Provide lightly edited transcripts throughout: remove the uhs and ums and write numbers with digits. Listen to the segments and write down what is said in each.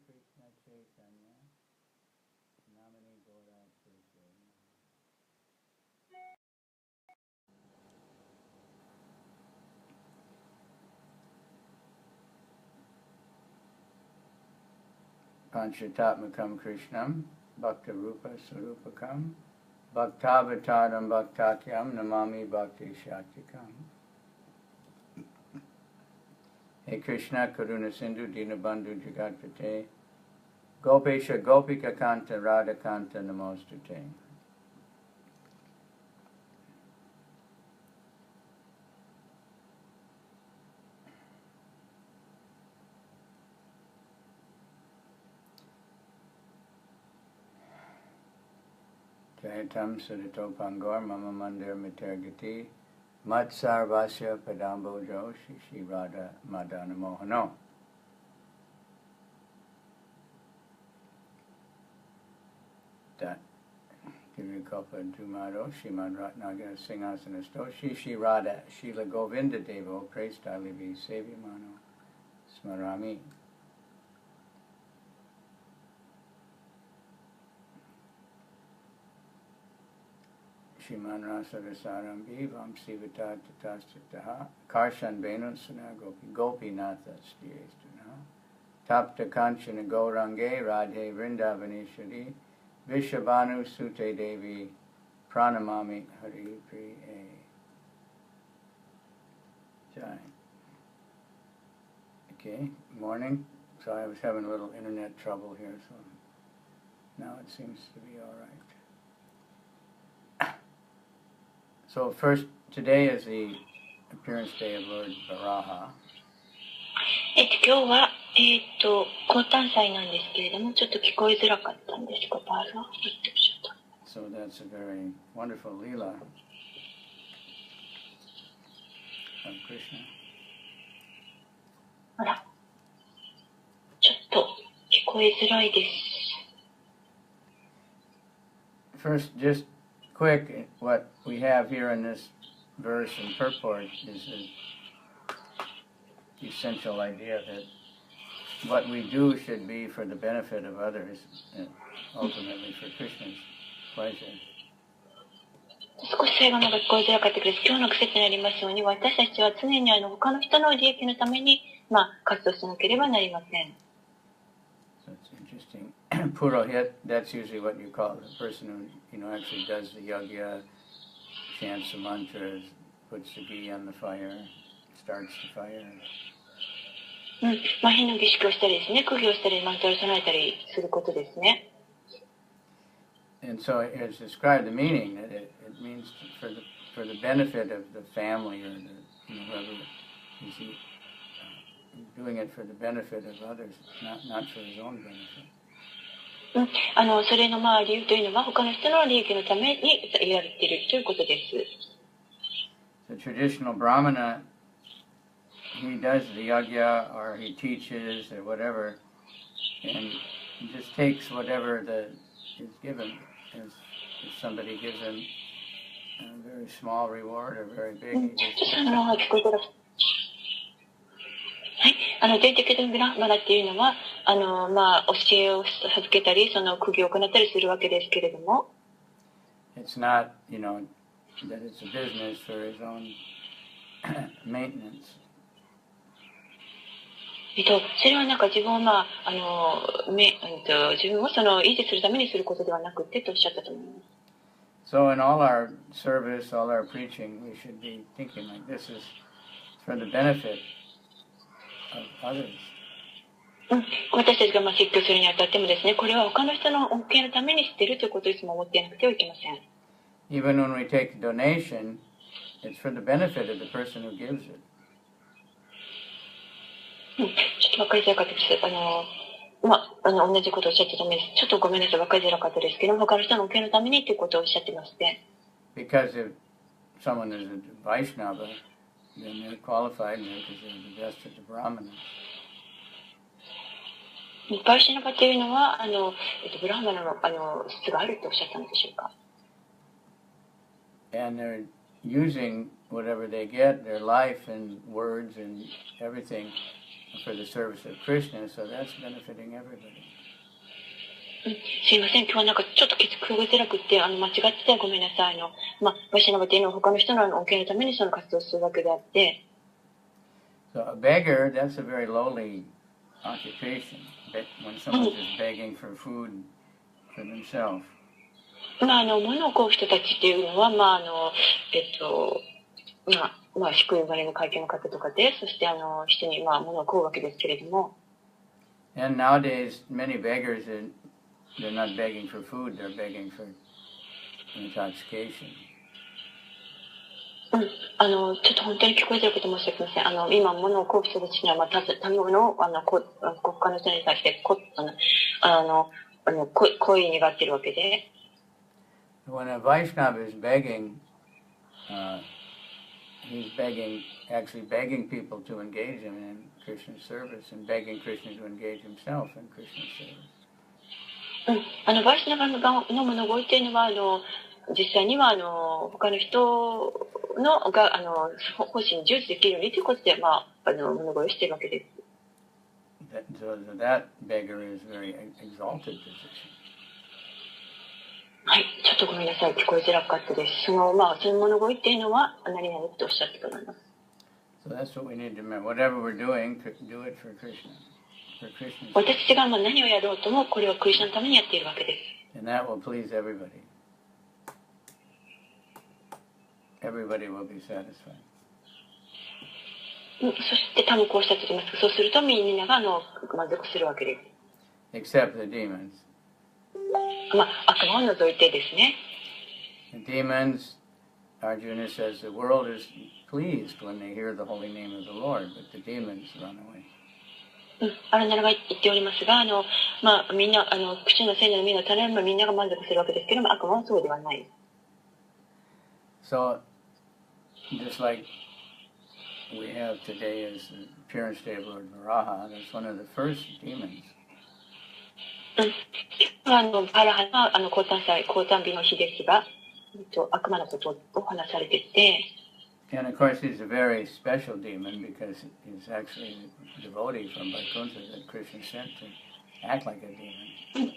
Krishna Chaitanya Namani Gaura Purushe Panchatatmakam Krishnam Bhakta Rupa Sarupakam Bhaktavataram Bhaktakyam Namami Bhakti Shatikam. Hey Krishna Karuna Sindhu Dinabandhu Jagatpate Gopesha Gopika Kanta Radha Kanta Namostute. Jayatam Sudito Pangor Mama Mandir Mitergati Mat Sarvasya Padambojo Shishi Radha Madana Mohano. That Divyakapa Dumaro Shimad Ratnaga Singhasanastho Shishi Radha Shila Govinda Devo Prestalivi Sevimano Smarami. Shiman Rasa Rasarambi Vamsi Vita Tatastataha Karshan Venusana Gopi Natha Stiyestuna Tapta Kanchana Gaurange Radhe Vrindavaneshwari Vishabhanu Sute Devi Pranamami Hari Priye Jai. Okay, morning. So I was having a little internet trouble here, so now it seems to be all right. So first, today is the appearance day of Lord Varaha. 今日は、降誕祭なんですけれども、ちょっと聞こえづらかったんです。So that's a very wonderful lila of Krishna. あら、ちょっと聞こえづらいです。 First, just quick, what we have here in this verse and purport is the essential idea that what we do should be for the benefit of others and ultimately for Krishna's pleasure. 少し最後のが聞こえづらかったけど、今日の季節にありますように、私たちは常に他の人の利益のために、活動しなければなりません。So it's interesting. Purohit, that's usually what you call the person who, actually does the yagya, chants the mantras, puts the ghee on the fire, starts the fire. 火の儀式をしたりですね、釘をしたり、マントラを唱えたりすることですね。And so it's described the meaning that it means for the benefit of the family or whoever is doing it for the benefit of others, not for his own benefit. それの理由というのは他の人の利益のためにやられているということです。The traditional Brahmana, he does the yagya or he teaches or whatever, and he just takes whatever is given. If somebody gives him a very small reward or very big, he just はい、伝統的なブラマナっていうのは、教えを授けたり、その釘を行ったりするわけですけれども。It's not, that it's a business for his own maintenance. それは自分を自分を維持するためにすることではなくてとおっしゃったと思います。So in all our service, all our preaching, we should be thinking like this is for the benefit of others. 私たちが説教するにあたってもですね、これは他の人の恩恵のためにしているということをいつも思っていなくてはいけません。Even when we take a donation, it's for the benefit of the person who gives it. ちょっと分かりづらかったです。同じことをおっしゃってたんです。ちょっとごめんなさい、分かりづらかったですけども、他の人の恩恵のためにということをおっしゃってまして。Because if someone is a Vaishnava, then they're qualified because they're the best of the Brahmanas. バイシナバというのはブラハマナの質があるとおっしゃったんでしょうか。And they're using whatever they get, their life and words and everything, for the service of Krishna, so that's benefiting everybody. すいません。今日はなんかちょっと聞こえづらくて、間違ってたらごめんなさい。バシナバっていうのは他の人の恩恵のためにその活動をするわけであって。So a beggar, that's a very lowly occupation. When someone's just begging for food for themselves. 物を買う人たちっていうのは、低い生まれの階級の方とかで、そして人に物を買うわけですけれども。And nowadays, many beggars, they're not begging for food, they're begging for intoxication. ちょっと本当に聞こえてること申し訳ません。今、物を買う人たちには、食べ物を、国家の人に対して、恋に願ってるわけで。When a Vaishnava is begging, he's actually begging people to engage him in Krishna's service and begging Krishna to engage himself in Krishna's service. バイシナバの物乞いっていうのは、実際には、他の人が、奉仕に従事できるようにということで、物乞いをしているわけです。So that beggar is a very exalted position. はい、ちょっとごめんなさい。聞こえづらかったです。その物乞いっていうのは、何々っておっしゃったと思います。So that's what we need to remember. Whatever we're doing, do it for Krishna. 私たちが何をやろうとも、これはクリシュナのためにやっているわけです。And that will please everybody. Everybody will be satisfied. そして多分こうしたと言います。そうするとみんなが満足するわけです。Except the demons. 悪魔を除いてですね。The demons, Arjuna says, the world is pleased when they hear the holy name of the Lord, but the demons run away. アラナラが言っておりますが、みんな、口の聖なるみんな頼めばみんなが満足するわけですけども、悪魔はそうではない。So, just like we have today is the appearance day of Lord Varaha, that's one of the first demons. バラハは降誕日の日ですが、悪魔のことを話されていて、And of course, he's a very special demon because he's actually a devotee from Vaikuntha that Krishna sent to act like a demon.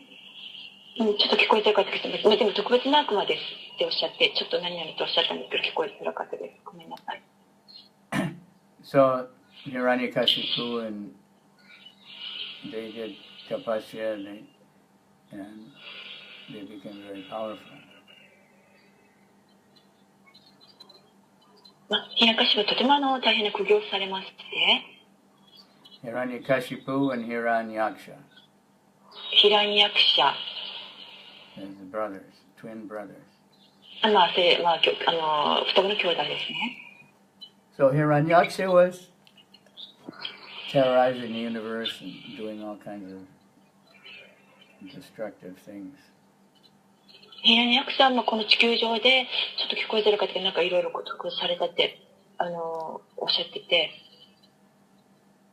ちょっと聞こえづらかったです。でも特別な悪魔ですっておっしゃって、ちょっと何々とおっしゃったんですけど、聞こえづらかったです。ごめんなさい。So, Hiranyakashipu and they did tapasya and they became very powerful. ヒラカシはとても大変な苦行をされまして、Hiranyakashipu and Hiranyaksha. ヒラニヤクシャ。They're the brothers, twin brothers. 双子の兄弟ですね。So Hiranyaksha was terrorizing the universe and doing all kinds of destructive things. ヒラニヤクシャはこの地球上でちょっと聞こえづらかったけど、なんかいろいろ得されたっておっしゃってて。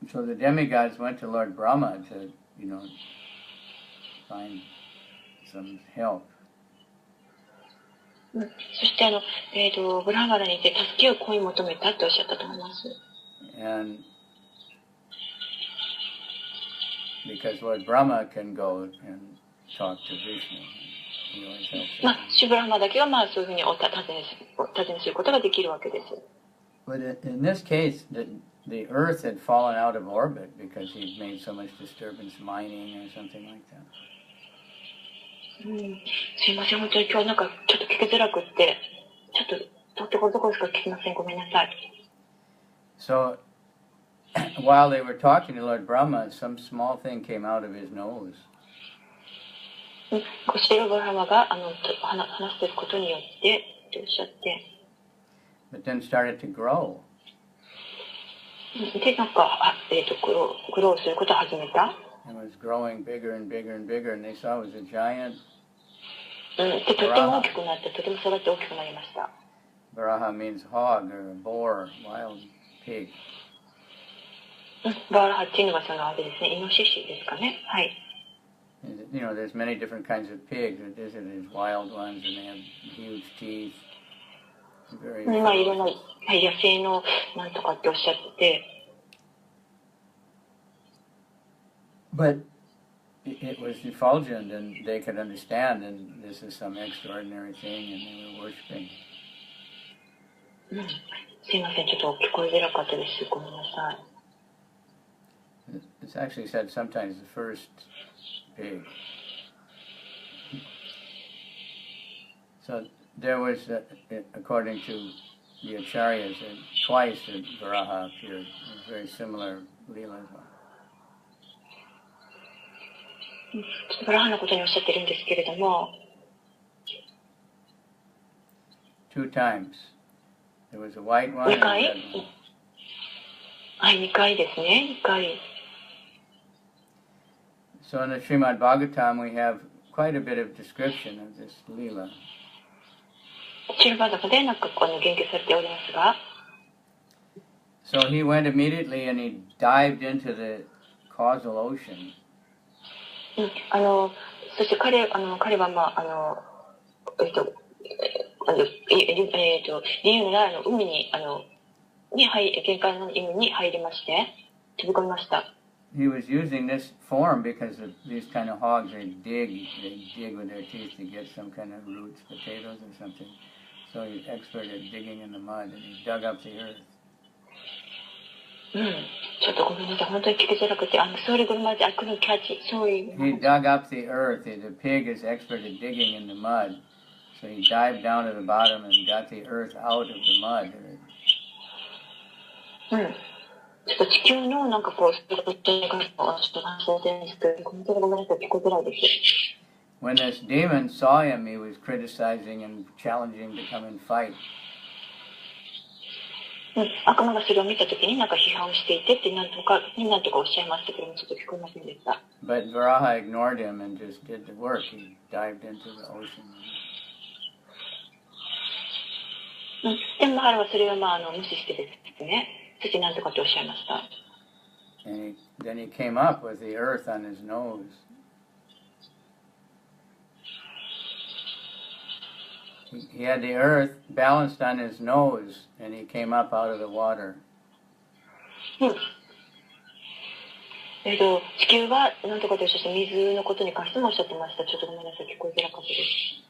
So the demigods went to Lord Brahma to, find some help. そしてブラハマラにいて助けを恋求めたとおっしゃったと思います。And because Lord Brahma can go and talk to Vishnu. シュブラハマだけはそういうふうにお尋ねすることができるわけです。But in this case, the Earth had fallen out of orbit because he'd made so much disturbance mining or something like that. すいません、本当に今日なんかちょっと聞きづらくって、ちょっとどこしか聞きません。ごめんなさい。So, while they were talking to Lord Brahma, some small thing came out of his nose. シルブラハマが話していることによってとおっしゃって。But then started to grow. で、なんか、グローすることを始めた。It was growing bigger and bigger and bigger, and they saw it was a giant. で、とても大きくなって、とても育って大きくなりました。Varaha means hog or boar, wild pig. バラハっていうのがそのあれですね、イノシシですかね。はい。There's many different kinds of pigs. There's wild ones, and they have huge teeth. いろんな野生のなんとかっておっしゃってて。But it was effulgent, and they could understand, and this is some extraordinary thing, and they were worshiping. うん、すいません、ちょっと聞こえづらかったです。ごめんなさい。It's actually said sometimes the first pig. So there was, according to the acharyas, twice that Varaha appeared. It was very similar Leela as well. ちょっとバラハのことにおっしゃってるんですけれども、2 times. There was a white one and a 2回 red one. はい、2回ですね、2回。So in the Srimad Bhagavatam we have quite a bit of description of this Leela. シルバーダカでなんか言及されておりますが、 So he went immediately and he dived into the causal ocean. うん、そして彼はまあ理由なら海に玄関の海に入りまして飛び込みました。He was using this form because of these kind of hogs. They dig with their teeth to get some kind of roots, potatoes or something. So he's expert at digging in the mud, and he dug up the earth. うん、ちょっとごめんなさい、本当に聞きづらくて、sorry, good morning, I couldn't catch it, sorry. He dug up the earth. The pig is expert at digging in the mud. So he dived down to the bottom and got the earth out of the mud. うん。ちょっと地球のなんかこう、ちょっと話してるんですけど、本当にごめんなさい、聞こえづらいです。When this demon saw him, he was criticizing and challenging to come and fight. うん、悪魔がそれを見たときになんか批判していてってなんとかおっしゃいましたけども、ちょっと聞こえませんでした。But Varaha ignored him and just did the work. He dived into the ocean. うん、でもマハラはそれを無視してですね、そしてなんとかとおっしゃいました。And then he came up with the earth on his nose. He had the earth balanced on his nose, and he came up out of the water. うん。地球はなんとかとおっしゃって水のことに関してもおっしゃってました。ちょっとごめんなさい、聞こえづらかったです。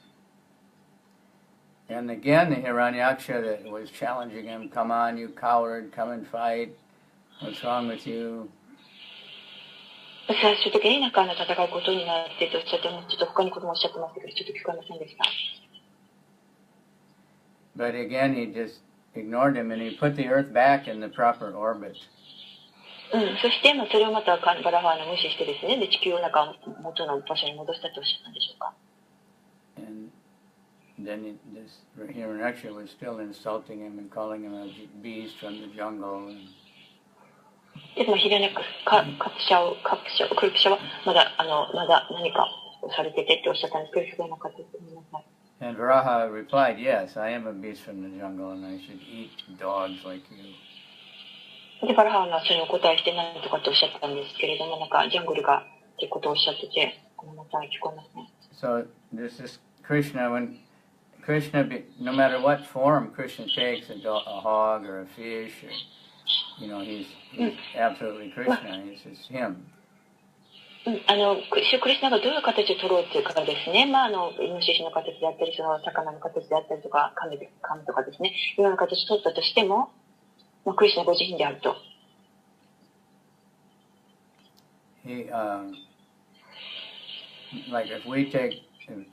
And again, the Hiranyaksha that was challenging him, "Come on, you coward, come and fight. What's wrong with you?" 最終的に戦うことになってとおっしゃっても、ちょっと他にこともおっしゃってましたけど、ちょっと聞こえませんでした。But again, he just ignored him, and he put the earth back in the proper orbit. うん、そしてそれをまたバラハーの無視してですね、で地球を元の場所に戻したとおっしゃったんでしょうか。And then this Hiranyaksha was still insulting him and calling him a beast from the jungle. でもヒラネカプシャはまだ何かをされててっておっしゃったんですけど、聞こえなかったです。ごめんなさい。And Varaha replied, "Yes, I am a beast from the jungle, and I should eat dogs like you." で、バラハーはそれにお答えして何とかっておっしゃったんですけれども、なんかジャングルがっていうことをおっしゃってて、ごめんなさい、聞こえますね。So this is Krishna. When Krishna, no matter what form Krishna takes, a hog or a fish, or, he's absolutely Krishna. He's just him. クリシュナがどういう形を取ろうっていう方ですね。イノシシの形であったり、その魚の形であったりとか、亀とかですね。いろんな形を取ったとしても、クリシュナご自身であると。He, like if we take a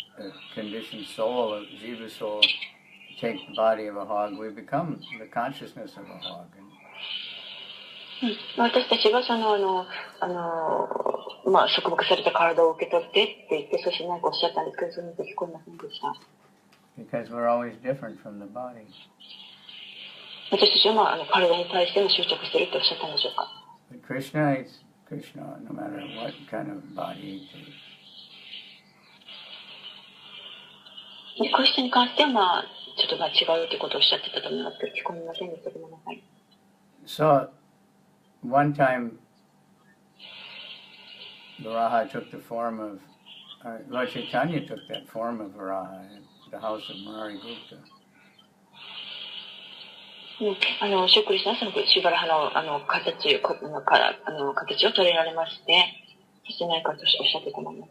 conditioned soul, a jiva soul, take the body of a hog, we become the consciousness of a hog. 私たちが束縛された体を受け取ってって言って、そして何かおっしゃったんですけど、その時聞こえませんでした。Because we're always different from the body. 私たちは体に対しても執着しているとおっしゃったんでしょうか。But Krishna is Krishna, no matter what kind of body he takes. クリスチャンに関してはちょっと違うということをおっしゃってたと思いますけど、聞こえませんでした。ごめんなさい。So, one time, Varaha took the form of, Lord Chaitanya took that form of Varaha at the house of Murari Gupta. シュクリスナはそのシュバラハの形を取りられまして、してないかとおっしゃってたもの。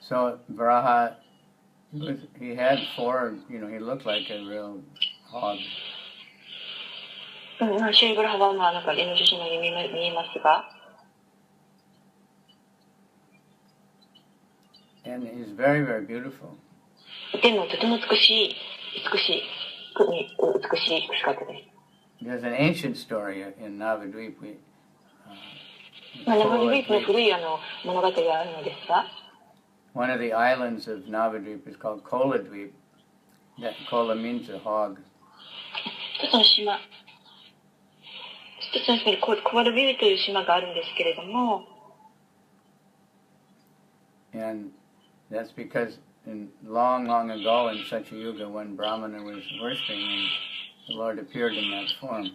So Varaha, he had four, he looked like a real hog. シュリブラハはなんかイノシシのように見えますが、And he's very, very beautiful. でもとても美しい姿です。There's an ancient story in Navadvip. ナバドゥィープの古い物語があるのですが、one of the islands of Navadvip is called Koladvip. That Kola means a hog. 一つの島にコバルビューという島があるんですけれども、And that's because long, long ago in such a yuga when Brahmana was worshipping and the Lord appeared in that form.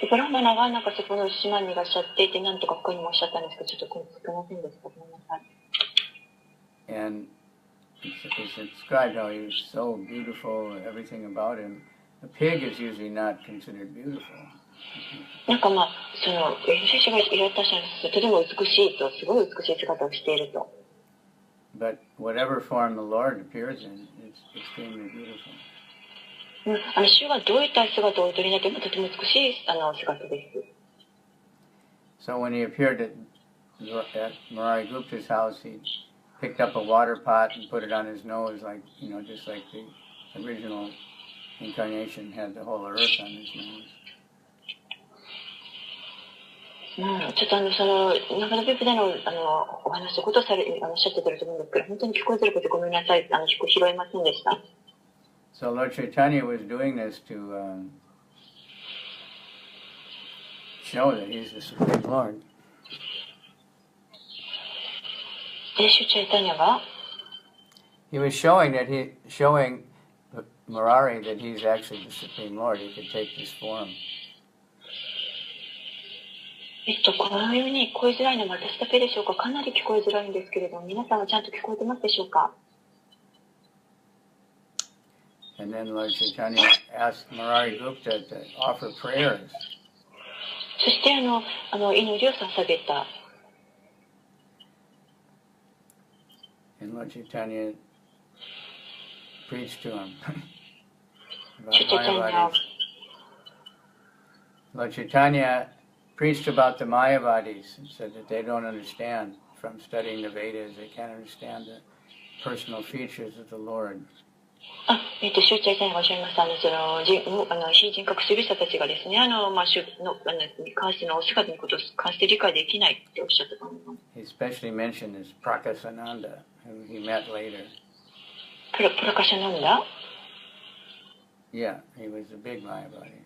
ブラマナがなんかそこの島にいらっしゃっていて、なんとかここにもおっしゃったんですけど、ちょっとすみませんでした。ごめんなさい。And it's described how he was so beautiful, everything about him. A pig is usually not considered beautiful. なんかそのイノシシがいらっしゃるんですけど、とても美しいと、すごい美しい姿をしていると。But whatever form the Lord appears in, it's extremely beautiful. 主がどういった姿をお取りになってもとても美しい姿です。So when he appeared at Murari Gupta's house, he picked up a water pot and put it on his nose, like just like the original incarnation had the whole earth on his nose. ちょっとそのナガダビプでのお話のことをおっしゃってくると思うんですけど、本当に聞こえづらくてごめんなさい。拾えませんでした。So Lord Chaitanya was doing this to show that he's the Supreme Lord. シュチャイタニャが He was showing Murari that he's actually the Supreme Lord. He could take this form. このように聞こえづらいのは私だけでしょうか。かなり聞こえづらいんですけれども、皆さんはちゃんと聞こえてますでしょうか。And then Lord Chaitanya asked Murari Gupta to offer prayers. そして祈りを捧げた。And Lord Chaitanya preached to him about シュチャイタニャ Mayavadis. Lord Chaitanya preached about the Mayavadis and said that they don't understand from studying the Vedas. They can't understand the personal features of the Lord. シュチャイタニャがおっしゃいました。非人格主義者たちがですね、主のに関してのお姿のことを関して理解できないっておっしゃったと思います。He especially mentioned this Prakasananda, who he met later. プラカシャナンダ Yeah, he was a big Mayavadi.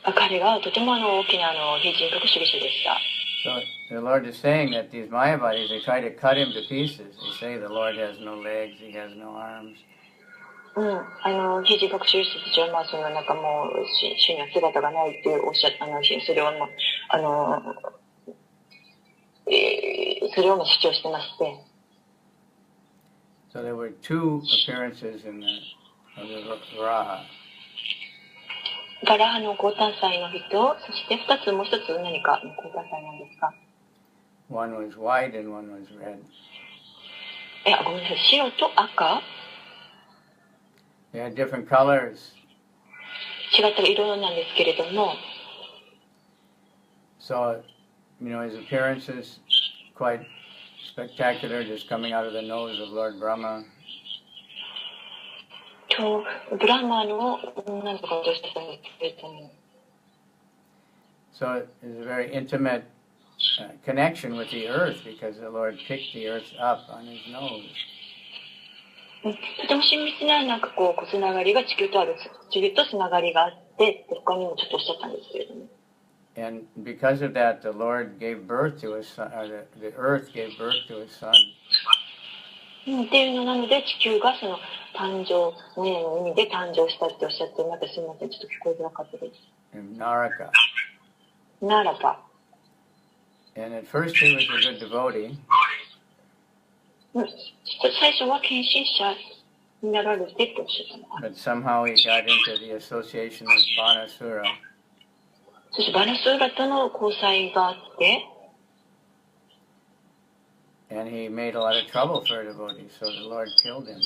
彼がとても大きな非人格主義者でした。So the Lord is saying that these Mayavadis, they try to cut him to pieces. They say the Lord has no legs, he has no arms. 非人格主義者たちは、そのなんかもう、主には姿がないっておっしゃった、それを主張してまして。So there were two appearances of the Varaha. ガラハの高誕祭の人、そしてもう一つ何か高誕祭なんですか？ One was white and one was red. ごめんなさい、白と赤？ They had different colors. 違った色なんですけれども。So, his appearance is quite spectacular, just coming out of the nose of Lord Brahma. ブラマの何とかとしたんですけれども。So it's a very intimate connection with the earth because the Lord picked the earth up on his nose. とても親密なつながりが地球とつながりがあって他にもちょっとおっしゃったんですけれども。And because of that, the Lord gave birth to his son, the earth gave birth to his son. っていうのなので地球がその誕生の意味で誕生したっておっしゃってまたすみませんちょっと聞こえづらかったです。Naraka. ならば。And at first he was a good devotee. 最初は献身者になられてっておっしゃったのかな。 but somehow he got into the association of Banasura, そしてバナスーラとの交際があって、and he made a lot of trouble for devotees, so the Lord killed him.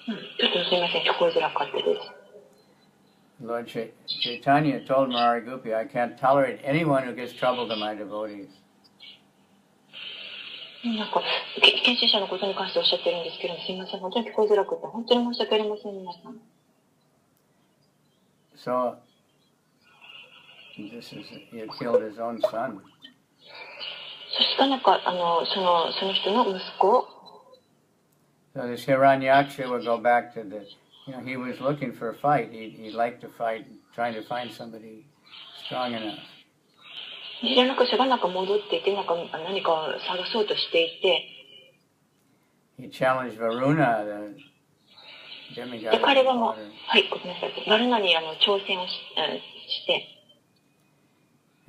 ちょっとすみません、聞こえづらかったです。Lord Chaitanya told Murari Gopi, I can't tolerate anyone who gives trouble to my devotees. なんか、献身者のことに関しておっしゃってるんですけど、すみません、本当に聞こえづらくて、本当に申し訳ありません、皆さん。So, this is, he had killed his own son. そしたらなんか、その人の息子、So this Hiranyaksha would go back to the, he was looking for a fight. He liked to fight, trying to find somebody strong enough. ヒラナカシャがなんか戻っていて、なんか何かを探そうとしていて、He challenged Varuna, the demigod で、of the 彼はもう、 water. はい、ごめんなさい、バルナに挑戦をして、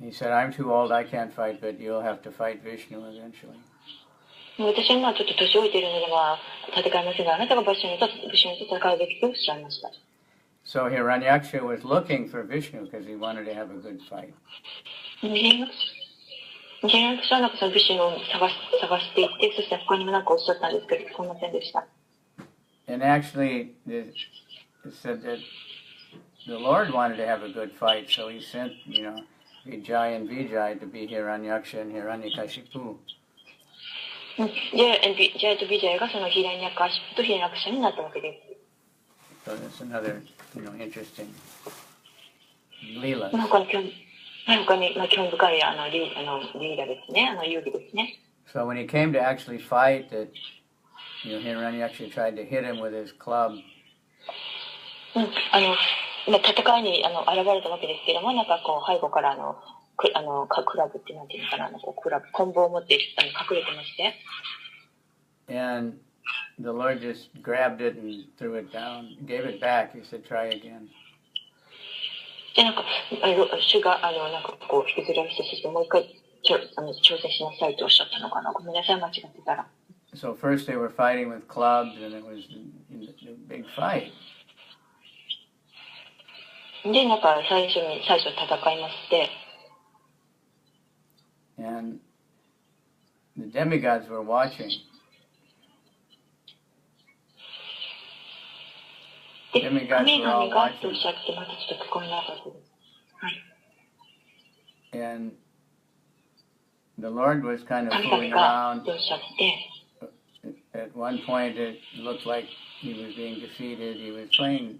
He said, I'm too old, I can't fight, but you'll have to fight Vishnu eventually. 私はまあちょっと年老いているのでは戦いませんが、あなたがバシュニと戦うべきとおっしゃいました。So Hiranyaksha was looking for Vishnu because he wanted to have a good fight. ヒラナカシャはなんかそのビシュヌを探していって、そして他にもなんかおっしゃったんですけど、聞こえませんでした。And actually, it said that the Lord wanted to have a good fight, so he sent, Vijay and Vijay to be Hiranyaksha and Hiranyakashipu. ジャイとビジャイがそのヒラニャカシプとヒラニャカシャになったわけです。 So that's another, interesting leela. 他に興味深いリーダーですね、遊戯ですね。So when he came to actually fight, that Hiranyakasha tried to hit him with his club. 戦いに現れたわけですけども、なんかこう背後からクラブってなんていうのかな、クラブ、棍棒を持って隠れてまして。And the Lord just grabbed it and threw it down, gave it back. He said, try again. で、なんか、主が、なんかこう、引きずり出して、そしてもう一回、挑戦しなさいとおっしゃったのかな。ごめんなさい、間違ってたら。So first they were fighting with clubs, and it was a big fight. で、なんか最初戦いまして、And the demigods were watching. で、 Demigods 神 were all 々がとおっ watching. しゃって、またちょっと聞こえなかったです。はい。 And the Lord was kind of 神 fooling 々が around. とおっしゃって、 At one point it looked like he was being defeated. He was playing.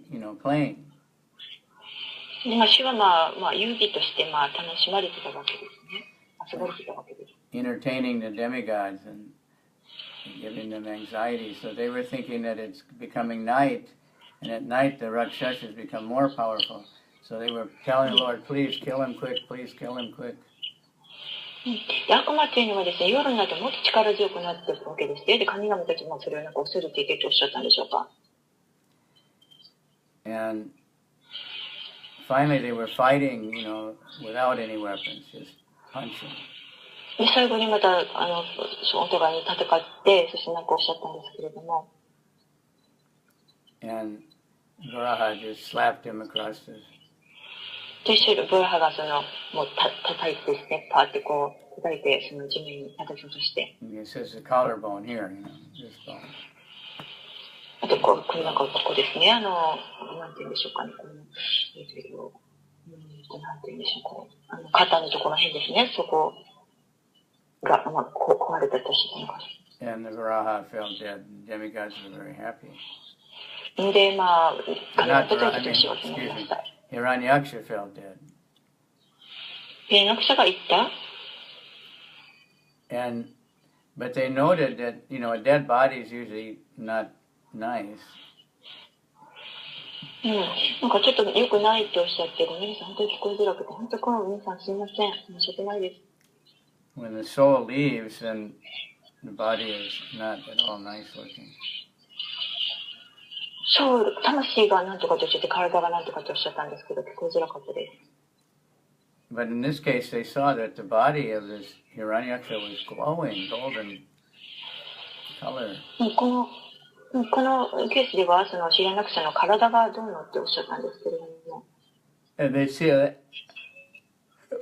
で、まあ、主はまあ、遊戯として、楽しまれてたわけですね。遊ばれてたわけです。Entertaining the demigods and giving them anxiety. So they were thinking that it's becoming night, and at night the Rakshasas become more powerful. So they were telling the Lord, please kill him quick, please kill him quick. で、悪魔っていうのはですね、夜になるともっと力強くなっていくわけですね。で、神々たちもそれをなんか恐れていてとおっしゃったんでしょうか。And finally they were fighting, without any weapons, just punching. で、最後にまた、お互いに戦って、そしてなんかおっしゃったんですけれども。And Varaha just slapped him across the... と一緒にブラハがもう叩いてですね、パーってこう、叩いて、その地面に叩き落として。It says the collarbone here, this bone. あと、この中、ここですね、なんて言うんでしょうかね、なんて言うんでしょう、肩のところら辺ですね、そこが、壊れたとしてのか。And the Varaha fell dead. The demigods were very happy. で、まあ、彼ら Not とちょっ Varaha, と幸せになりました。Hiranyaksha fell dead. ヒラニャカシャが言った？ But they noted that, a dead body is usually not nice. なんかちょっと良くないっておっしゃって、ごめんなさい、本当に聞こえづらくて、本当この皆さんすみません、申し訳ないです。When the soul leaves, then the body is not at all nice looking. そう、魂がなんとかとおっしゃって、体がなんとかとおっしゃったんですけど、聞こえづらかったです。But in this case, they saw that the body of this Hiranyaksha was glowing, golden color. このこのケースでは、そのシリアンラクシャの体がどうのっておっしゃったんですけれども、And they see it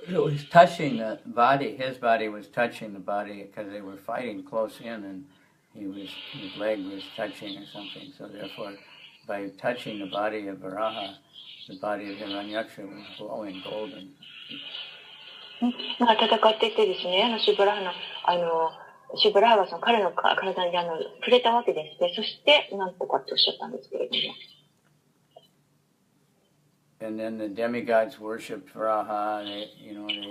was touching the body. His body was touching the body because they were fighting close in, and his leg was touching or something. So therefore, by touching the body of Varaha, the body of Hiranyaksha was glowing golden. 戦っていてですね、シュバラハの、シュバラハがその彼の体に触れたわけですね。そして、なんとかっておっしゃったんですけれども。And then the demigods worshipped Varaha. They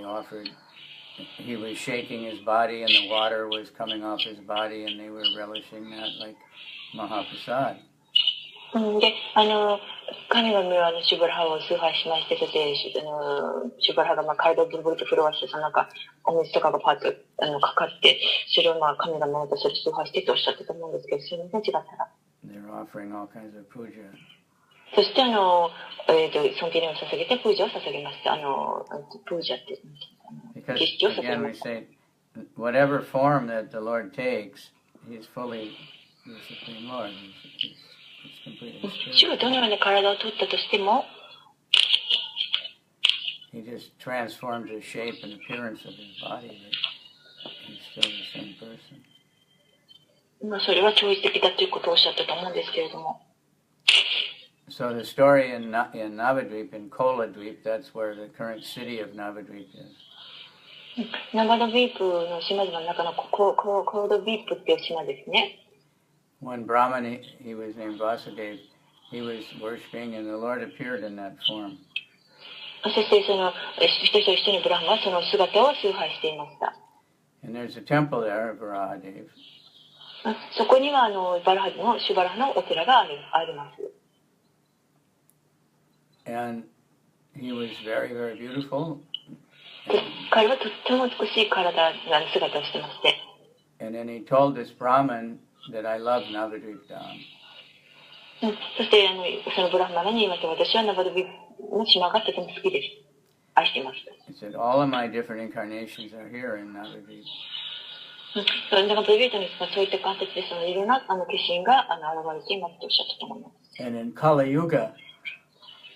offered. He was shaking his body, and the water was coming off his body, and they were relishing that like Mahaprasad. で、神々はシュバラハを崇拝しまして、そして、シュバラハが体をブルブルと震わして、そのお水とかがパッとかかって、それを神々をそれ崇拝してとおっしゃってたと思うんですけど、すみません、違ったら。They're offering all kinds of puja. そして、尊敬を捧げて、プージャを捧げました。プージャって、Because 儀式を捧げ again, ま we した。say, whatever form that the Lord takes, He's fully the Supreme Lord. It's completely 主が spiritual. どのような体を取ったとしても、He just transforms the shape and appearance of his body, but he's still the same person. それは超越的だということをおっしゃったと思うんですけれども。So the story in Navadvip, in Koladvip, that's where the current city of Navadvip is. ナバドビープの島々の中のコードビープっていう島ですね。When Brahman, he was named Vasudev, he was worshiping, and the Lord appeared in that form. そして一人一人のブラハマはその姿を崇拝していました。And there's a temple there of Varahadev. そこにはシュバラハのお寺があります。And he was very, very beautiful. 彼はとっても美しい姿をしてまして。And then he told this Brahmin that I love Navadvip Dham. そしてそのブラハマラに言いました。私はナバドビープの島がとても好きです。愛しています。He said, all of my different incarnations are here in Navadvip. ナバドビープにそういった形でいろんな化身が現れていますとおっしゃったと思います。And in Kali Yuga,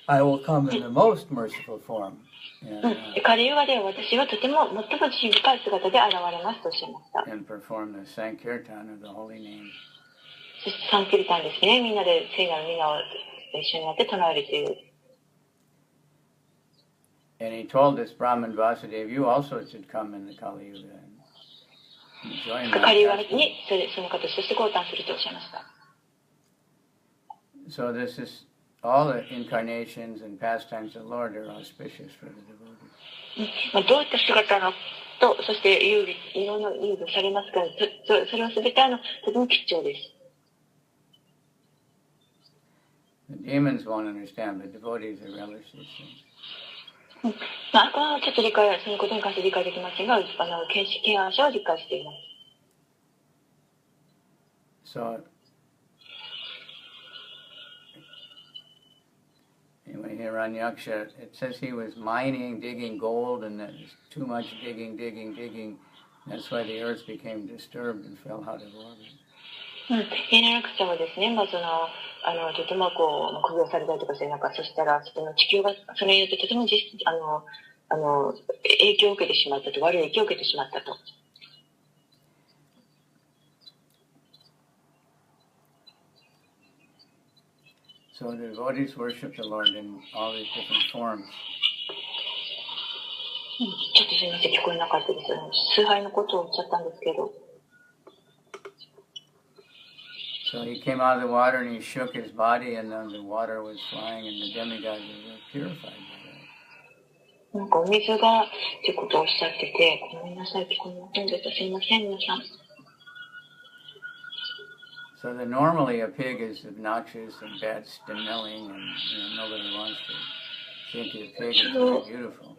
I will come in the most merciful form. カリユガでは私はとても最も慈悲深い姿で現れますとおっしゃいました。And perform the Sankirtan of the holy name. そしてサンキルタンですね。みんなで聖なる皆を一緒になって唱えるという。And he told this Brahmin Vasudev, you also should come in the Kali Yuga and join カリユガ my にその形として降誕するとおっしゃいました。So this is all the incarnations and pastimes of the Lord are auspicious for the devotees. どういった姿のと、そしていろんな遊戯されますから、それは全てとても貴重です。The demons won't understand, but devotees are relish these things. 悪魔はちょっとそのことに関して理解できませんが、敬愛者は理解しています。So, anyway, Hiranyaksha, it says he was mining, digging gold, and that was too much digging. That's why the earth became disturbed and fell out of order. ヒララクシャはですね、とても苦行されたりとかして、そしたら、その地球が、それによってとても影響を受けてしまったと、悪い影響を受けてしまったと。So the devotees worship the Lord in all these different forms. ちょっとすみません、聞こえなかったです。崇拝のことをおっしゃったんですけど。So he came out of the water and he shook his body, and then the water was flying, and the demigods were purified by that. お水がってことをおっしゃってて、ごめんなさい、聞こえませんでした。すみません、皆さん。So that normally a pig is obnoxious and bad smelling, and nobody wants to think a pig is very beautiful.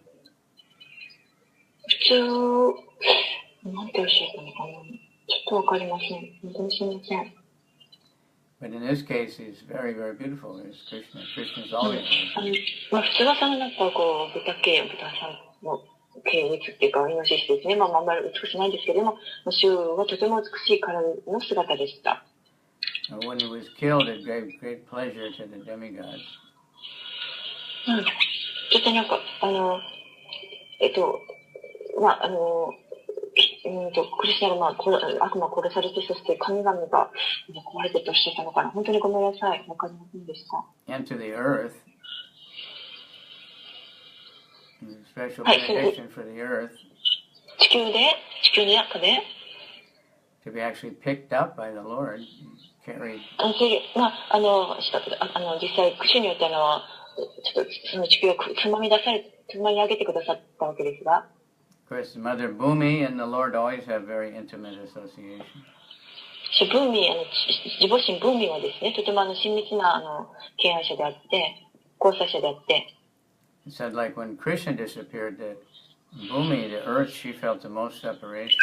普通、なんておっしゃったのかな。ちょっとわかりません。本当にすみません。But in this case, he's very, very beautiful. There's Krishna. Krishna's always there. 普通は豚さんの系列っていうか、イノシシですね。あんまり美しくないんですけれども、主はとても美しい体の姿でした。when he was killed, it gave great pleasure to the demigods. そしてなんか、クリスナが、悪魔殺されて、そして神々が壊れてとおっしゃったのかな。本当にごめんなさい。わかりませんでした。And to the earth, special benediction for the earth, 地球の中で、to be actually picked up by the Lord, carried. 実際、主によってちょっとその地球をつまみ上げてくださったわけですが。Of course, Mother Bhumi and the Lord always have very intimate association. ブーミー、自母神ブーミーはですね、とても親密な敬愛者であって、交際者であって。It said like when Krishna disappeared, that Bhumi, the earth, she felt the most separation.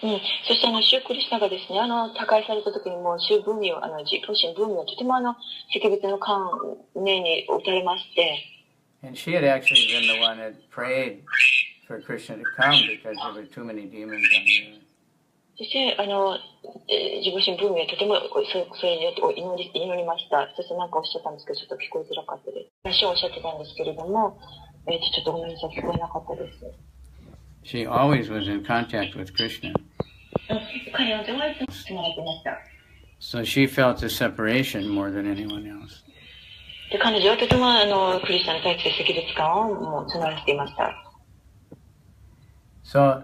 そしてシュークリシナがですね、他界された時にもシューブーミーを、母神ブーミーはとても赤別の観念に打たれまして。And she had actually been the one that prayed for Krishna to come because there were too many demons on the earth. そして、自母神ブーミーはとてもそれによって祈りました。そして何かおっしゃったんですけど、ちょっと聞こえづらかったです。話をおっしゃってたんですけれども、ちょっとごめんなさい、聞こえなかったです。She always was in contact with Krishna. So she felt the separation more than anyone else. で、彼女はとてもクリスチャンに対して赤別感をもう募らせていました。So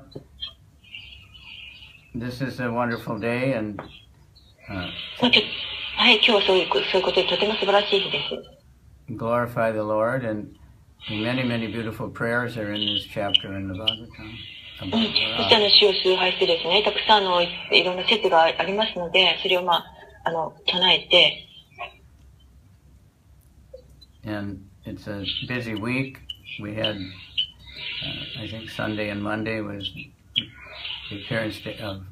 this is a wonderful day, and はい、今日はそういうことでとても素晴らしい日です。glorify the Lord, and many, many beautiful prayers are in this chapter in the Bhagavatam. そして主を崇拝してですね、たくさんいろんな説がありますので、それを唱えて。And it's a busy week. We had, I think Sunday and Monday was the appearance of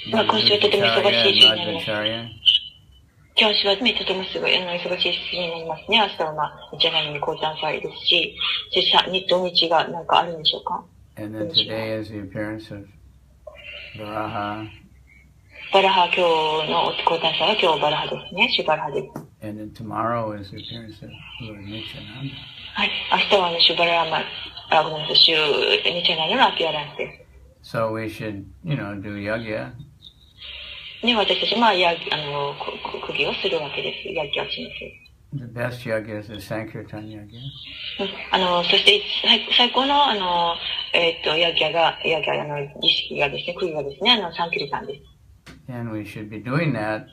Madhvacharya. 今日はとてもすごい忙しい日になりますね。明日は日曜日に降誕祭ですし、土日が何かあるんでしょうか。And then today is the appearance of Varaha. バラハ、今日の降誕祭は今日バラハですね。シュバラハです。And then tomorrow is the appearance of Lord Nityananda. はい、明日はシュバラハ、ごめんなさい、シュニチャナンダのアピアランスです。So we should, do yagya. ね、私たち釘をするわけです。ヤギをします。The best yagya is the Sankirtan yagya. そして最高のヤギ儀式がですね、釘がですね、サンキルタンです。And we should be doing that,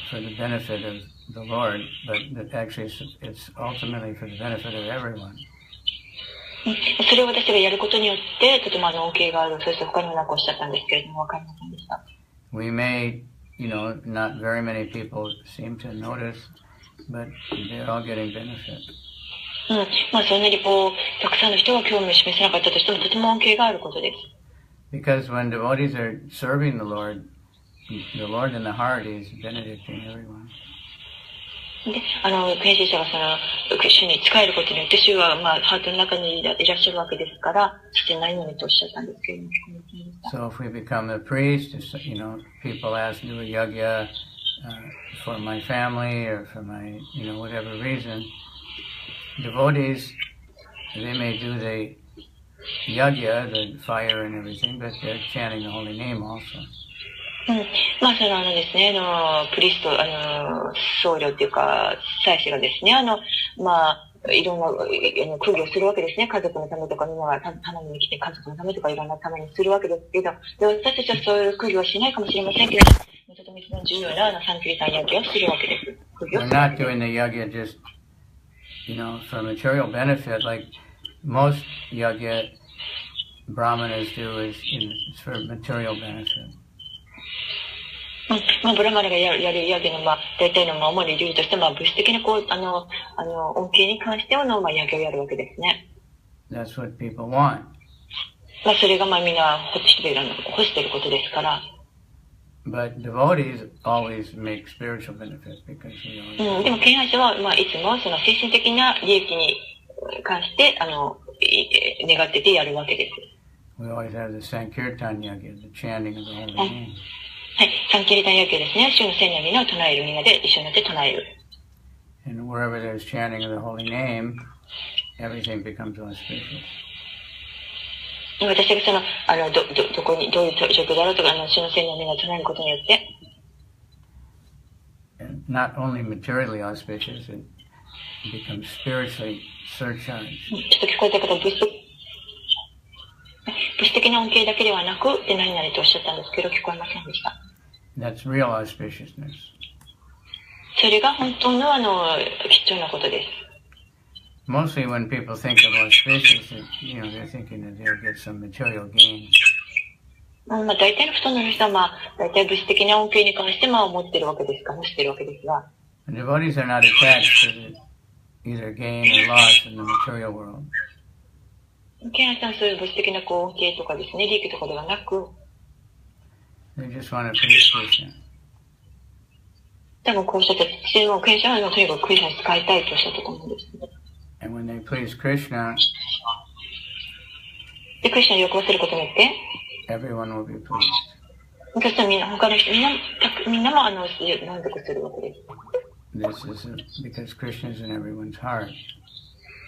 for the benefit of the Lord, but actually it's ultimately for the benefit of everyone. それを私がやることによって、とても恩恵がある。そして他にも何かおっしゃったんですけれども、わかりませんでした。We may, not very many people seem to notice, but they're all getting benefit. そんなにたくさんの人が興味を示せなかったとしても、とても恩恵があることです。Because when devotees are serving the Lord in the heart is benedicting everyone. で、編集者が主に仕えることによって、主はハートの中にいらっしゃるわけですから、してないのにとおっしゃったんですけれども。So if we become a priest, people ask to do a yagya for my family or for my, whatever reason. Devotees, they may do the yagya, the fire and everything, but they're chanting the holy name also. ですね、プリスト、僧侶っていうか、祭司がですね、いろんな、苦行するわけですね。家族のためとか、みんなが頼みに来て家族のためとかいろんなためにするわけですけど、で私たちはそういう苦行はしないかもしれませんけれども、とても一番重要なサンキリタンヤギをするわけです。We're not doing the yagya just, for material benefit, like most yagya brahmanas do is for material benefit. ブラマナがやるヤギの、大体の主に理由として、物質的な、恩恵に関してはヤギをやるわけですね。That's what people want. それがみんな欲していることですから。But devotees always make spiritual benefit because we always. でも、敬愛者はいつも精神的な利益に関して、願っててやるわけです。We always have the Sankirtan Yagya, the chanting of the holy name. はい。サンキリタンヤギですね。主の聖なる皆を唱える。みんなで一緒になって唱える。And wherever there's chanting of the holy name, everything becomes auspicious. 私がどこに、どういう状況だろうとか、主の聖なる皆を唱えることによって、And not only materially auspicious, it becomes spiritually surcharged. ちょっと聞こえた方、物質的な恩恵だけではなく、で何々とおっしゃったんですけど、聞こえませんでした。That's real auspiciousness. それが本当の貴重なことです。Mostly when people think of auspicious, they're thinking that they'll get some material gain. 大体の人の人は、大体物質的な恩恵に関して思ってるわけですか、欲してるわけですが。And devotees are not attached to either gain or loss in the material world. ケンさん、そういう物質的な恩恵とかですね、利益とかではなく、They just want to please Krishna. 多分こうおっしゃって、ケンさんはとにかくクリスナに使いたいとおっしゃったと思うんですね。And when they please Krishna, で、クリスナに喜ばせることによって、everyone will be pleased. そしたら他の人、みんなも満足するわけです。This is because Krishna is in everyone's heart. っ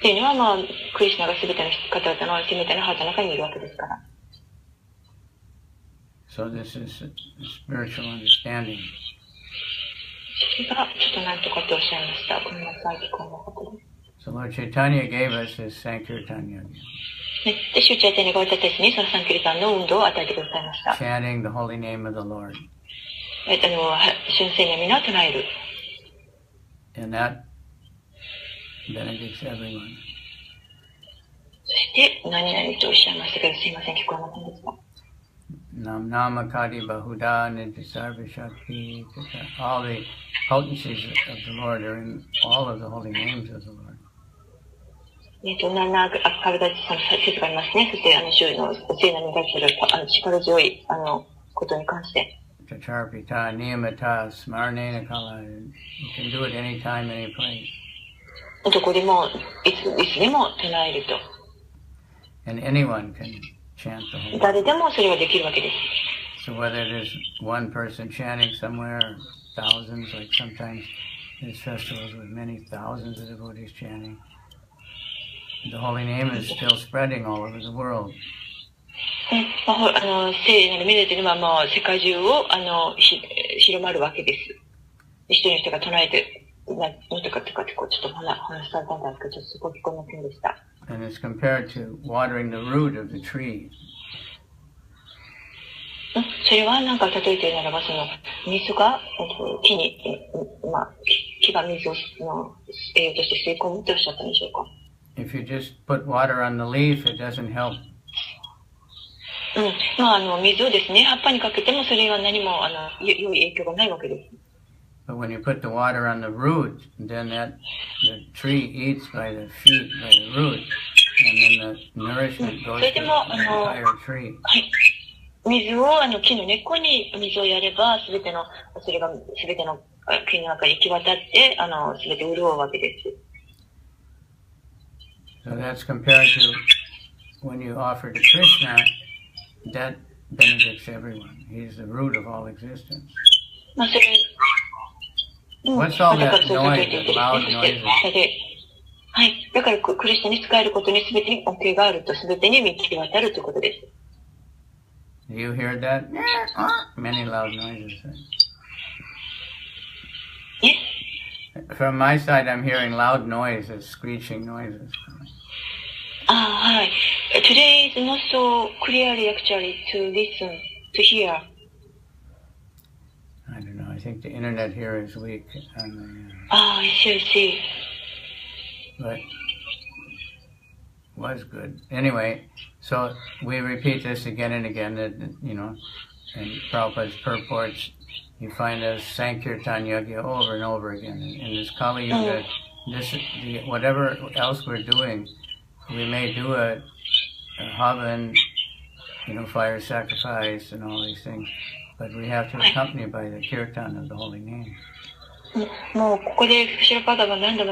ていうのは、クリスナが全ての方々の全てのハートの中にいるわけですから。So this is a spiritual understanding. それが、ちょっとなんとかっておっしゃいました。ごめんなさい、聞こえなかったです。So Lord Chaitanya gave us this Sankirtan Yajna. で、主チャイタニが私たちにそのサンキリタンの運動を与えてくださいました。Chanting the holy name of the Lord. 主の聖なる皆を唱える。And that benedicts everyone. そして、何々とおっしゃいましたけど、すいません、聞こえませんでした。Nam Namakadi Bahuda Nidhisarva Shakti. All the potencies of the Lord are in all of the holy names of the Lord. ナカルダチさんの説がありますね。そして、主の聖なるに対する力強いことに関して。Tacharpita, Niyamata, Smarnena Kala. You can do it anytime, any place. どこでも、いつでも唱えると。And anyone can chant the holy name. 誰でもそれができるわけです。So whether there's one person chanting somewhere, or thousands, like sometimes there's festivals with many thousands of devotees chanting, the holy name is still spreading all over the world. 聖なる皆というのは、世界中を広まるわけです。一人の人が唱えて、なんとかってこうちょっと話されたんですけど、ちょっとそこ聞こえませんでした。And it's compared to watering the root of the tree. それはなんか例えて言うならば、水が木に、木が水を栄養として吸い込むとおっしゃったんでしょうか。If you just put water on the leaf, it doesn't help. 水をですね、葉っぱにかけてもそれは何も良い影響がないわけです。But when you put the water on the root, then the tree eats by the feet, by the root, and then the nourishment goes to the entire tree. はい。水を木の根っこに水をやれば、それが全ての木の中に行き渡って、全て潤うわけです。So that's compared to when you offer to Krishna, that benedicts everyone. He's the root of all existence. それ、What's all that noise, that loud noises? はい。だからクリスチャンに使えることに全てに恩恵があると、全てに満ち渡るということです。You heard that? Many loud noises. Yes? From my side, I'm hearing loud noises, screeching noises. Hi. Today is not so clearly actually to listen, to hear. I don't know. I think the internet here is weak. I see. But was good. Anyway, so we repeat this again and again, that, in Prabhupada's purports, you find us Sankirtan Yajna over and over again. In this Kali Yuga, whatever else we're doing, we may do a havan, fire sacrifice and all these things, but we have to accompany by the kirtan of the holy name. もうここでシラパダが何度も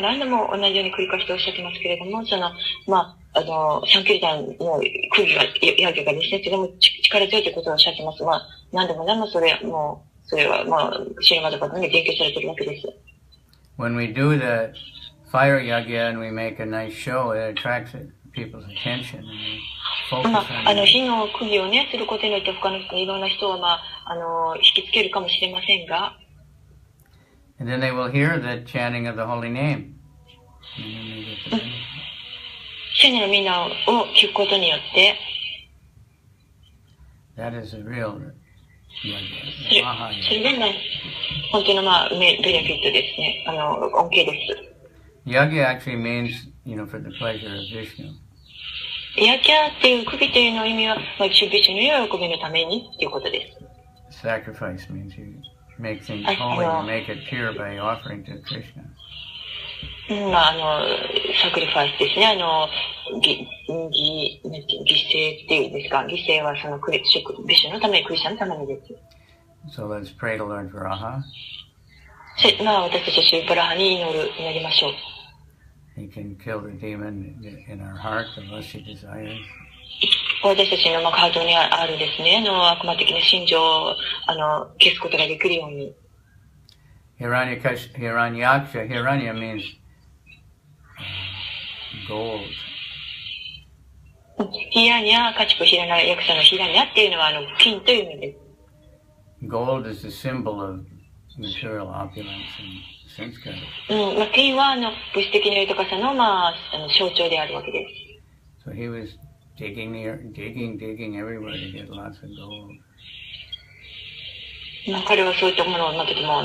同じように繰り返しておっしゃってますけれども、サンキリタンの空気が、ヤギがですね、とても力強いということをおっしゃってます。何度も何度もそれはもう、シルマとかに勉強されてるわけです。When we do the fire yagya and we make a nice show, it attracts people's attention and they focus on it. 火の釘をね、することによって他の人、いろんな人を引きつけるかもしれませんが、And then they will hear the chanting of the holy name. 主の皆を聞くことによって、That is a real それが本当のベネフィットですね。恩恵です。Yagya actually means, for the pleasure of Vishnu. ヤギャっていう釘というの意味は、ビシュの喜びのためにっていうことです。Sacrifice means you make things holy, you make it pure by offering to Krishna. サクリファイスですね。犠牲っていうんですか。犠牲はそのビシュのために、クリスチャンのためにです。So let's pray to Lord Varaha. 私たちはシューバラハに祈りましょう。He can kill the demon in our heart, the lusty desires. 私たちのハートにあるですね、悪魔的な心情を消すことができるように。Hiranyaksha, Hiranya means gold. ヒラニャ、カチプヒラナ、ヤクサのヒラニャっていうのは金という意味です。Gold is the symbol of material opulence and sanskara. 金は物質的な豊かさの象徴であるわけです。So he was digging everywhere to get lots of gold. 彼はそういったものを時も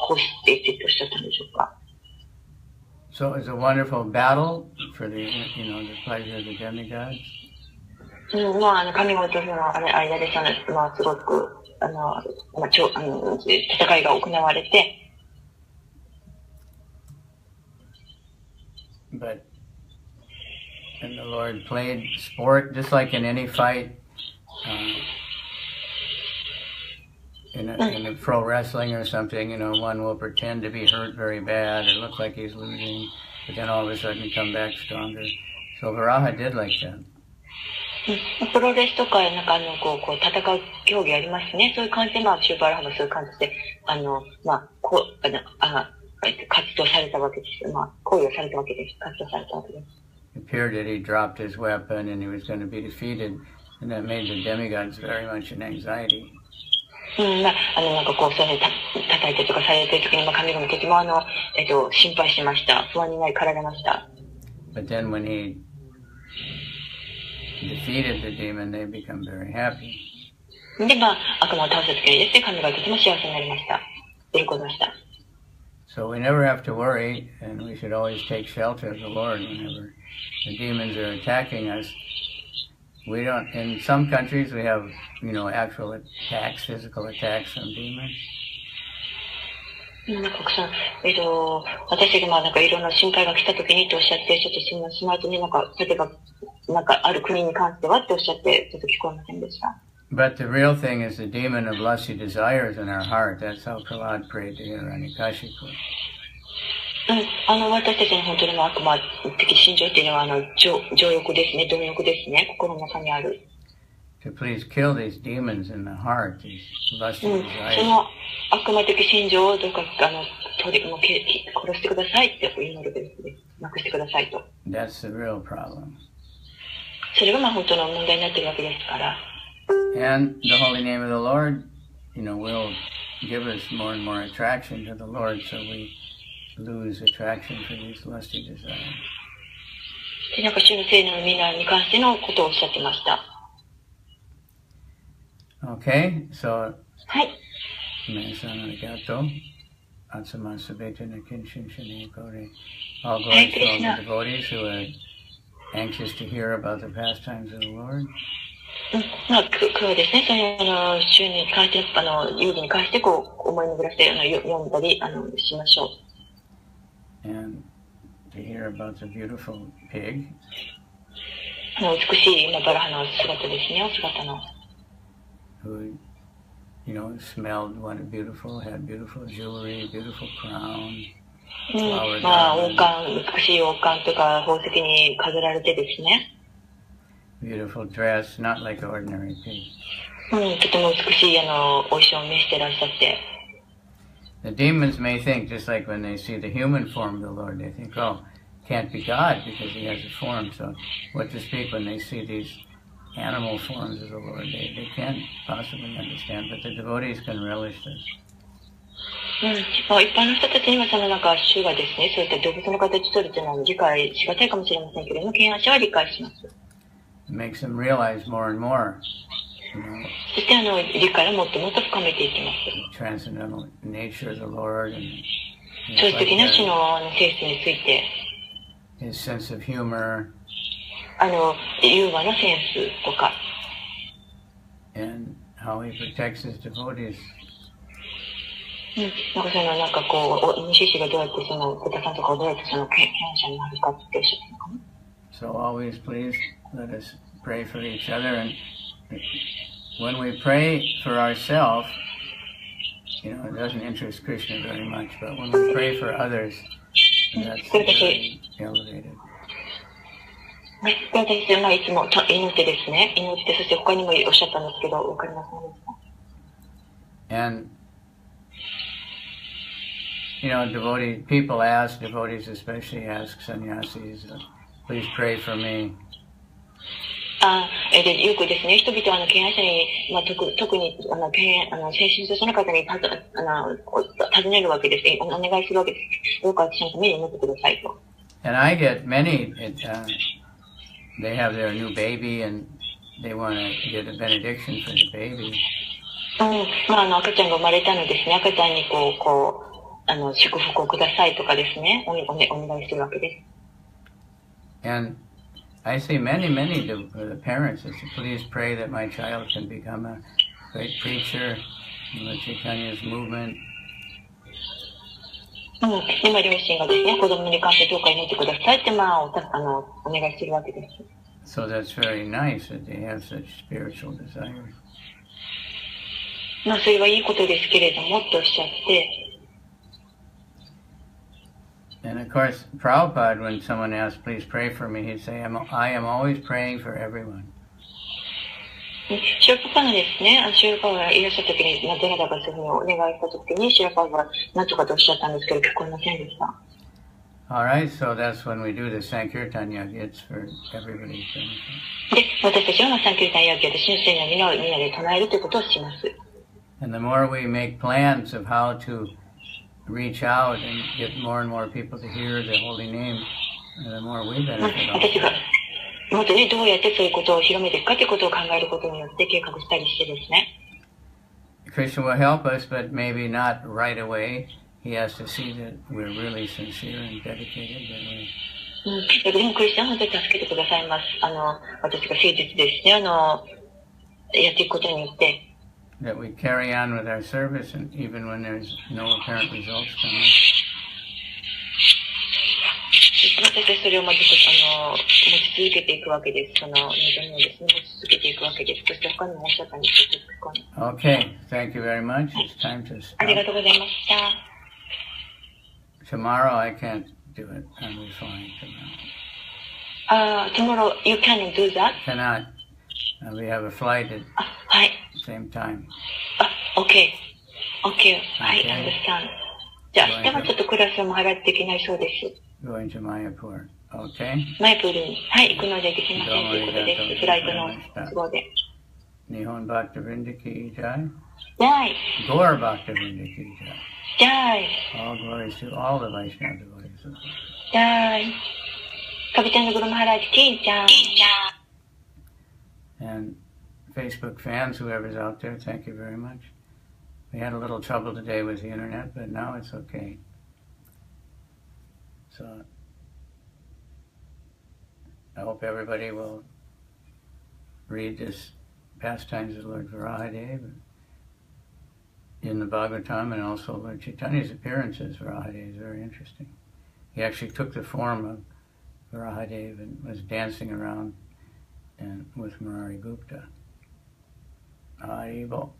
こうしていってとおっしゃったんでしょうか。So it's a wonderful battle for the pleasure of the demigods. 神々との間ですごく戦いが行われて。But and the Lord played sport just like in any fight. In a pro wrestling or something, one will pretend to be hurt very bad or look like he's losing, but then all of a sudden come back stronger. So Varaha did like that. プロレスとか戦う競技ありますね。そういう感じで、シューバーラハもそういう感じで、活動されたわけです。行為をされたわけです。活動されたわけです。It appeared that he dropped his weapon and he was going to be defeated, and that made the demigods very much in anxiety. そういう叩いてとかされてる時に、神々的も心配しました。不安に駆られました。But then when he defeated the demon, they become very happy. で、悪魔を倒した時にですね、神がとても幸せになりました。喜びました。So we never have to worry, and we should always take shelter of the Lord whenever the demons are attacking us. We don't, in some countries we have, actual attacks, physical attacks from demons. 私がいろんな心配が来た時にとおっしゃって、ちょっとその後に例えば、ある国に関してはっておっしゃって、ちょっと聞こえませんでした。But the real thing is the demon of lusty desires in our heart. That's how Prahlad prayed to Hiranyakashipu. 私たちの本当の悪魔的心情っていうのは、情欲ですね、貪欲ですね、心の中にある。To please kill these demons in the heart, these lusty desires. その悪魔的心情をどうか、殺してくださいって祈るべきです。なくしてくださいと。That's the real problem. それが本当の問題になっているわけですから。And the holy name of the Lord, will give us more and more attraction to the Lord, so we lose attraction for these lusty desires. 主の聖なる皆に関してのことをおっしゃってました。Okay, so はい。皆さんありがとう。集まるすべての献身者にこれ。All glories to all the devotees who are anxious to hear about the pastimes of the Lord. 今日はですね、その週に関して、遊戯に関して思い巡らせて読んだりしましょう。And to hear about the beautiful pig. 美しいバラハの姿ですね、お姿の。Who, smelled beautiful, had beautiful jewelry, beautiful crown. 美しい王冠とか宝石に飾られてですね。Beautiful dress, not like an ordinary pig. とても美しいお衣装を召してらっしゃって。The demons may think, just like when they see the human form of the Lord, they think, oh, can't be God because he has a form. So what to speak when they see these animal forms of the Lord? They can't possibly understand, but the devotees can relish this. 一般の人たちには主がですね、そういった動物の形を取るというのは理解しがたいかもしれませんけれども、敬愛者は理解します。It makes them realize more and more, you know, そして理解をもっともっと深めていきます。the transcendental nature of the Lord and 超越的な主の性質について、his sense of humor, ユーモアのセンスとか、and how he protects his devotees. 西氏がどうやってブタさんとかどうやって敬愛者になるかっておっしゃったのかな。So always please let us pray for each other, and when we pray for ourselves, you know, it doesn't interest Krishna very much, but when we pray for others, that's very elevated. 私いつも祈ってですね、祈って、そして他にもおっしゃったんですけど、わかりますか？ And you know, devotees especially ask sannyasis, please pray for me. でよくですね、人々は敬愛者に、特に精神症の方に尋ねるわけです。お願いするわけです。どうか私のために祈ってくださいと。And I get many, they have their new baby and they want to get a benediction for the baby. 赤ちゃんが生まれたのですね、赤ちゃんに祝福をくださいとかですね、お願いするわけです。And I see many parents that say, please pray that my child can become a great preacher in the Chaitanya's movement. 今両親がですね、子供に関してどうか祈ってくださいってお願いするわけです。So that's very nice that they have such spiritual desires. それはいいことですけれども、とおっしゃって。And of course, Prabhupada, when someone asked, please pray for me, he'd say, I am always praying for everyone. シュラパパのですね、シュラパパがいらっしゃった時に、どなたかそういうふうにお願いした時に、シュラパパは何とかとおっしゃったんですけど、聞こえませんでした。Alright, so that's when we do the Sankirtan Yajna, it's for everybody's benefit. で、私たちはサンキルタンヤギャで神聖な皆をみんなで唱えるということをします。And the more we make plans of how to reach out and get more and more people to hear the holy name, the more we benefit. 私がもっとね、どうやってそういうことを広めていくかということを考えることによって計画したりしてですね。Krishna will help us, but maybe not right away. He has to see that we're really sincere and dedicated. でもクリスチャンは本当に助けてくださいます。私が誠実ですね、やっていくことによって。That we carry on with our service, and even when there's no apparent results coming. 私たちそれを持ち続けていくわけです。望みをですね、持ち続けていくわけです。そして他にもおっしゃったんですけど、Okay, thank you very much. It's time to stop. ありがとうございました。Tomorrow I can't do it. I'll be flying tomorrow. Tomorrow you can do that? Cannot. We have a flight at はい。same time. Okay. I understand. じゃあ明日はちょっとクラスも払っていけないそうです。Going to Mayapur. Okay? マイプールに、はい、行くのでできませんということです。フライトの都合で。Nihon Bhaktivinoda Ki Jai. Jai. Gaur Bhaktivinoda Ki Jai. Jai. All glories to all the Vaishnava devotees. Jai. Kapitan Guru Maharaj Ki Jai. And Facebook fans, whoever's out there, thank you very much. We had a little trouble today with the internet, but now it's okay. So I hope everybody will read this Pastimes of Lord Varahadev in the Bhagavatam, and also Lord Chaitanya's appearances. Varahadev is very interesting. He actually took the form of Varahadev and was dancing around and with Murari Gupta. Haribol.